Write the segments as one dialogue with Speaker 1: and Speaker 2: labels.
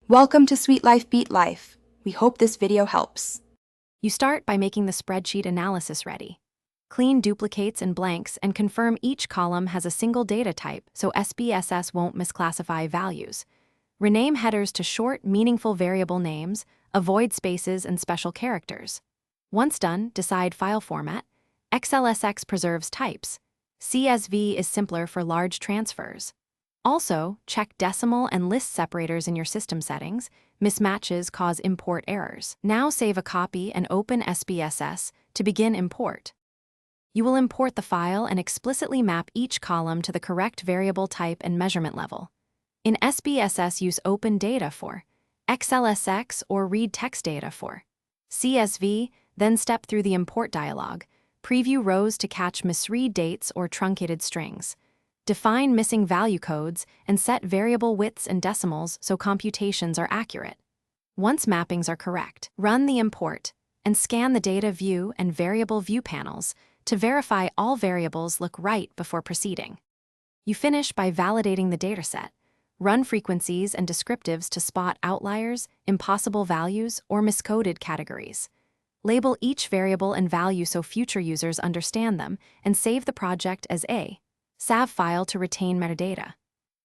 Speaker 1: Welcome to Sweet Life Beat Life. We hope this video helps.
Speaker 2: You start by making the spreadsheet analysis ready. Clean duplicates and blanks and confirm each column has a single data type so SPSS won't misclassify values. Rename headers to short, meaningful variable names, avoid spaces and special characters. Once done, decide file format. XLSX preserves types. CSV is simpler for large transfers. Also, check decimal and list separators in your system settings. Mismatches cause import errors. Now save a copy and open SPSS to begin import. You will import the file and explicitly map each column to the correct variable type and measurement level. In SPSS, use Open Data for XLSX or Read Text Data for CSV, then step through the import dialog. Preview rows to catch misread dates or truncated strings. Define missing value codes and set variable widths and decimals so computations are accurate. Once mappings are correct, run the import and scan the data view and variable view panels to verify all variables look right before proceeding. You finish by validating the dataset. Run frequencies and descriptives to spot outliers, impossible values, or miscoded categories. Label each variable and value so future users understand them, and save the project as a SAV file to retain metadata.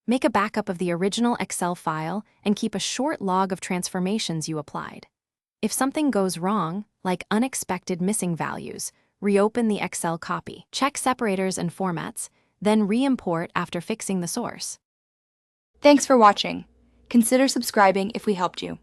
Speaker 2: Make a backup of the original Excel file and keep a short log of transformations you applied. If something goes wrong, like unexpected missing values, reopen the Excel copy. Check separators and formats, then re-import after fixing the source.
Speaker 1: Thanks for watching. Consider subscribing if we helped you.